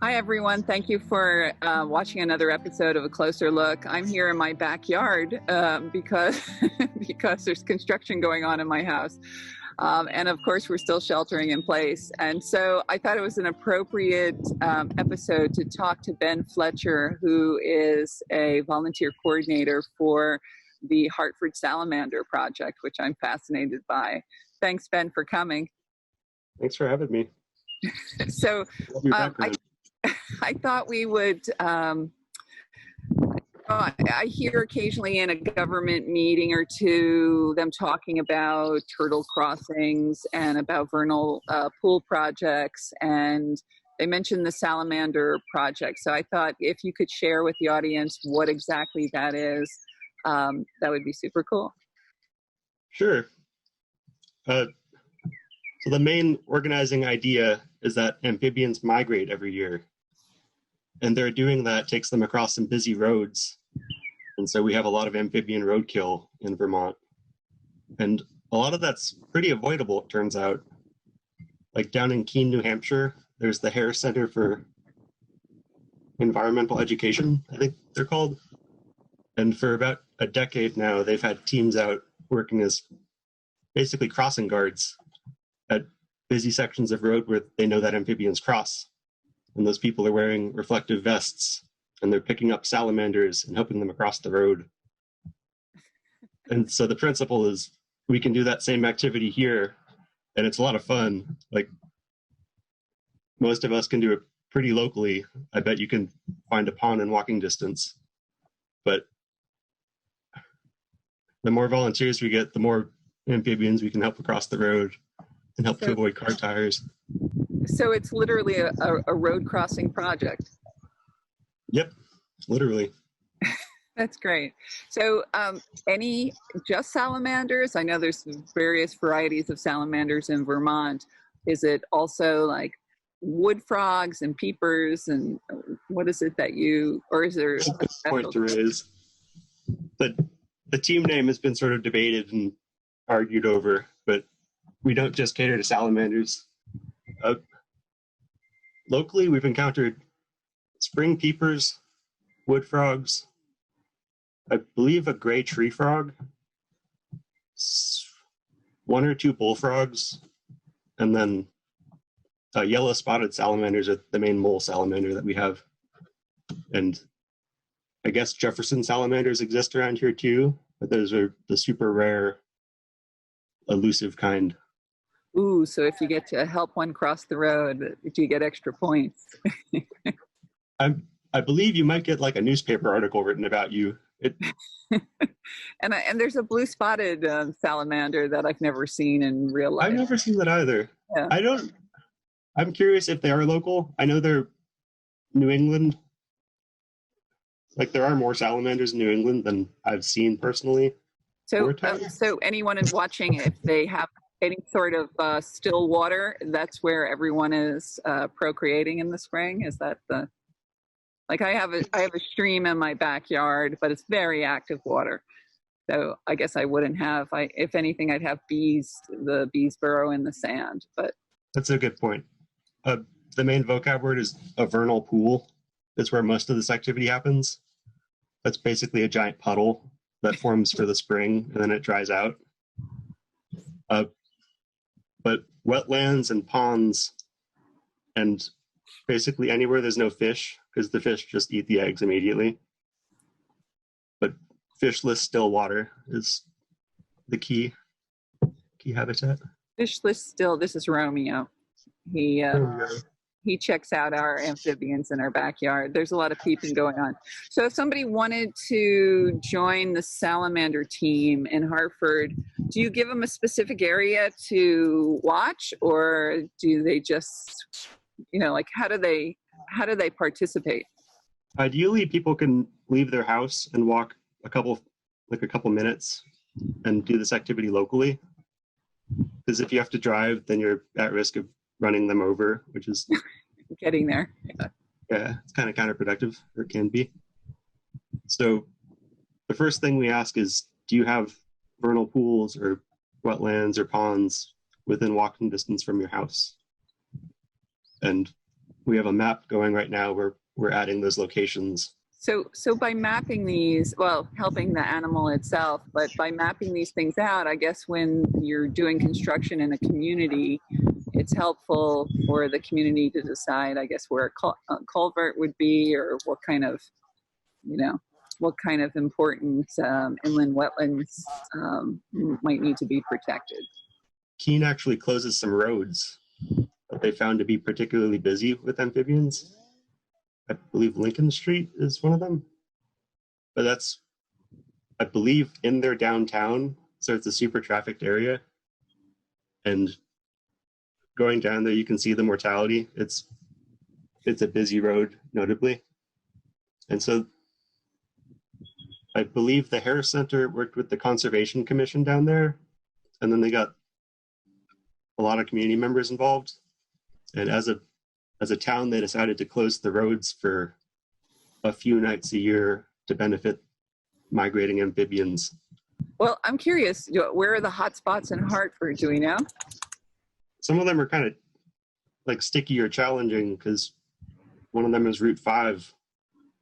Hi, everyone. Thank you for watching another episode of A Closer Look. I'm here in my backyard because because there's construction going on in my house. And of course, we're still sheltering in place. And so I thought it was an appropriate episode to talk to Ben Fletcher, who is a volunteer coordinator for the Hartford Salamander project, which I'm fascinated by. Thanks, Ben, for coming. Thanks for having me. So I thought we would, I hear occasionally in a government meeting or two them talking about turtle crossings and about vernal pool projects, and they mentioned the Salamander project. So I thought if you could share with the audience what exactly that is, that would be super cool. Sure. So the main organizing idea is that amphibians migrate every year. And they're doing that takes them across some busy roads. And so we have a lot of amphibian roadkill in Vermont. And a lot of that's pretty avoidable, it turns out. Like down in Keene, New Hampshire, there's the Hare Center for Environmental Education, I think they're called. And for about a decade now, they've had teams out working as basically crossing guards at busy sections of road where they know that amphibians cross. And those people are wearing reflective vests, and they're picking up salamanders and helping them across the road. And so the principle is we can do that same activity here, and it's a lot of fun. Like, most of us can do it pretty locally. I bet you can find a pond in walking distance. But the more volunteers we get, the more amphibians we can help across the road and help to avoid car tires. So it's literally a road crossing project. Yep, literally. That's great. So just salamanders? I know there's various varieties of salamanders in Vermont. Is it also like wood frogs and peepers, and what is it that or is there a point to raise? The team name has been sort of debated and argued over, but we don't just cater to salamanders. Locally, we've encountered spring peepers, wood frogs, I believe a gray tree frog, one or two bullfrogs, and then yellow spotted salamanders are the main mole salamander that we have. And I guess Jefferson salamanders exist around here too, but those are the super rare, elusive kind. Ooh, so if you get to help one cross the road, do you get extra points? I believe you might get like a newspaper article written about you. And there's a blue spotted salamander that I've never seen in real life. I've never seen that either. Yeah. I'm curious if they are local. I know they're New England. Like there are more salamanders in New England than I've seen personally. So anyone is watching, if they have any sort of still water, that's where everyone is procreating in the spring. Is that I have a stream in my backyard, but it's very active water. So I guess I wouldn't have, if anything, I'd have bees. The bees burrow in the sand, but. That's a good point. The main vocab word is a vernal pool. That's where most of this activity happens. That's basically a giant puddle that forms for the spring and then it dries out. But wetlands and ponds and basically anywhere there's no fish, because the fish just eat the eggs immediately. But fishless still water is the key habitat. Fishless still, this is Romeo. He checks out our amphibians in our backyard. There's a lot of peeping going on. So if somebody wanted to join the salamander team in Hartford, do you give them a specific area to watch, or do they just, how do they participate? Ideally, people can leave their house and walk a couple minutes and do this activity locally. Because if you have to drive, then you're at risk of running them over, which is getting there. Yeah, it's kind of counterproductive, or it can be. So the first thing we ask is, do you have vernal pools or wetlands or ponds within walking distance from your house? And we have a map going right now where we're adding those locations. So by mapping these, well, helping the animal itself, but by mapping these things out, I guess when you're doing construction in a community, it's helpful for the community to decide, I guess, where a culvert would be, or what kind of, what kind of important inland wetlands might need to be protected. Keene actually closes some roads that they found to be particularly busy with amphibians. I believe Lincoln Street is one of them. But that's, I believe, in their downtown, so it's a super trafficked area. And going down there, you can see the mortality. It's a busy road, notably. And so I believe the Harris Center worked with the Conservation Commission down there, and then they got a lot of community members involved. And as a town, they decided to close the roads for a few nights a year to benefit migrating amphibians. Well, I'm curious, where are the hot spots in Hartford? Do we know? Some of them are kind of like sticky or challenging because one of them is Route 5.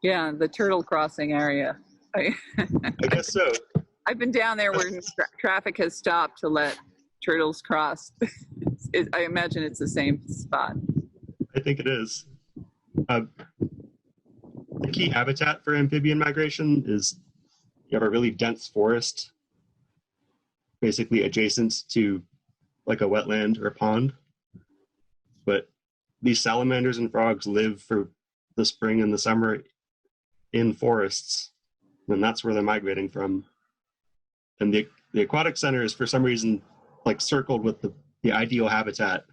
Yeah, the turtle crossing area. I guess so. I've been down there where traffic has stopped to let turtles cross. I imagine it's the same spot. I think it is. The key habitat for amphibian migration is you have a really dense forest, basically adjacent to like a wetland or a pond. But these salamanders and frogs live for the spring and the summer in forests, and that's where they're migrating from. And the aquatic center is for some reason like circled with the ideal habitat.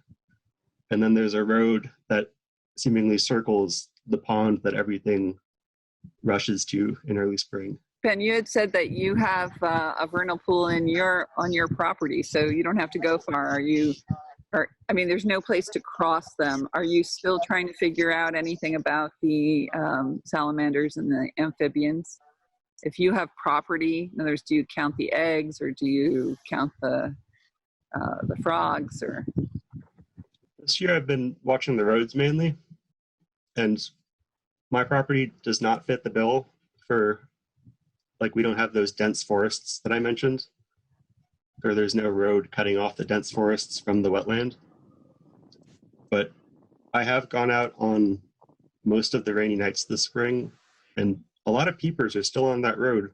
And then there's a road that seemingly circles the pond that everything rushes to in early spring. Ben, you had said that you have a vernal pool on your property, so you don't have to go far. There's no place to cross them. Are you still trying to figure out anything about the salamanders and the amphibians? If you have property, in other words, do you count the eggs, or do you count the frogs? Or this year I've been watching the roads mainly, and my property does not fit the bill for, like, we don't have those dense forests that I mentioned, or there's no road cutting off the dense forests from the wetland. But I have gone out on most of the rainy nights this spring, and a lot of peepers are still on that road.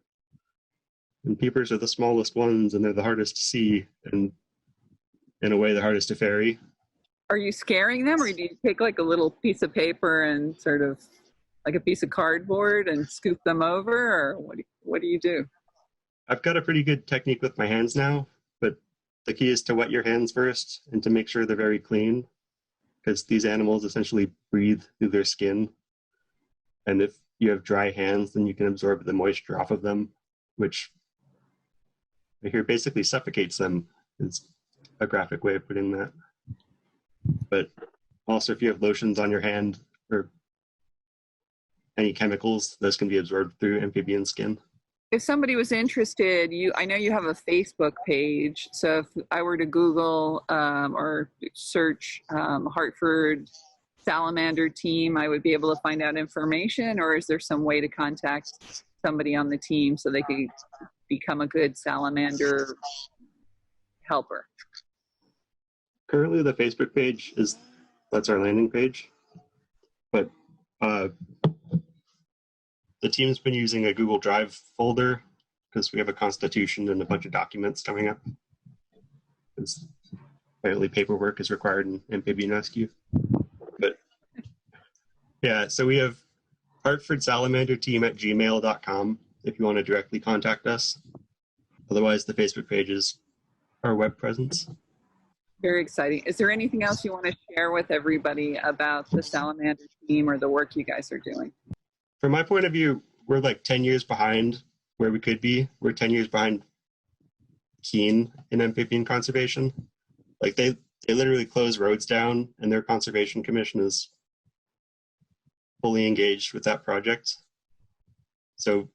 And peepers are the smallest ones, and they're the hardest to see, and in a way the hardest to ferry. Are you scaring them, or do you take like a little piece of paper and sort of like a piece of cardboard and scoop them over, or what do you do? I've got a pretty good technique with my hands now, but the key is to wet your hands first and to make sure they're very clean, because these animals essentially breathe through their skin. And if you have dry hands, then you can absorb the moisture off of them, which I hear basically suffocates them, is a graphic way of putting that. But also, if you have lotions on your hand or any chemicals, those can be absorbed through amphibian skin. If somebody was interested, I know you have a Facebook page. So if I were to Google or search Hartford Salamander team, I would be able to find out information, or is there some way to contact somebody on the team so they could become a good salamander helper? Currently, the Facebook page that's our landing page, but the team's been using a Google Drive folder because we have a constitution and a bunch of documents coming up. Because apparently paperwork is required in amphibian rescue. But yeah, so we have Hartford Salamander team at gmail.com if you want to directly contact us. Otherwise, the Facebook page is our web presence. Very exciting. Is there anything else you want to share with everybody about the Salamander team or the work you guys are doing? From my point of view, we're like 10 years behind where we could be. We're 10 years behind Keene in amphibian conservation. Like they literally close roads down, and their conservation commission is fully engaged with that project. So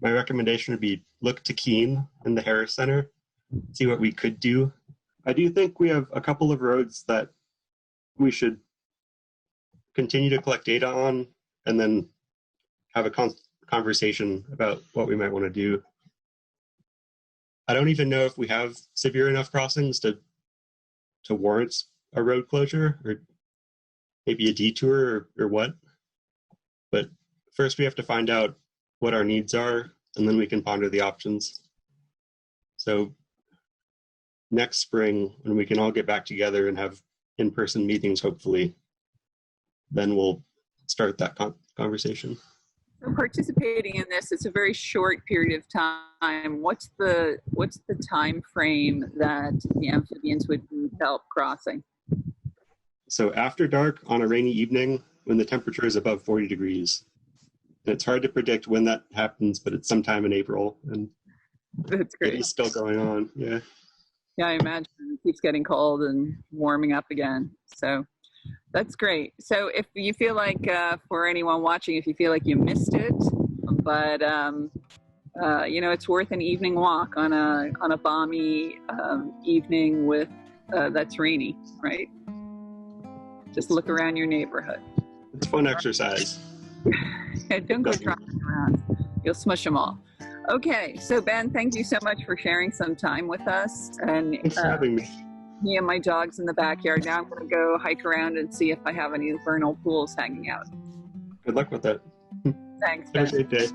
my recommendation would be look to Keene and the Harris Center, see what we could do. I do think we have a couple of roads that we should continue to collect data on, and then have a conversation about what we might want to do. I don't even know if we have severe enough crossings to warrant a road closure, or maybe a detour, or what. But first we have to find out what our needs are, and then we can ponder the options. So next spring, when we can all get back together and have in-person meetings, hopefully, then we'll start that conversation. So participating in this, it's a very short period of time. What's the time frame that the amphibians would need help crossing? So after dark on a rainy evening, when the temperature is above 40 degrees. And it's hard to predict when that happens, but it's sometime in April, and that's great. It is still going on, yeah. Yeah, I imagine it keeps getting cold and warming up again. So that's great. So if you feel like, for anyone watching, if you feel like you missed it, but it's worth an evening walk on a balmy evening with that's rainy, right? Just look around your neighborhood. It's fun exercise. Don't go driving around. You'll smush them all. Okay, so Ben, thank you so much for sharing some time with us. And thanks for having me. Me and my dog's in the backyard. Now I'm going to go hike around and see if I have any vernal pools hanging out. Good luck with that. Thanks, Ben. Have a great day.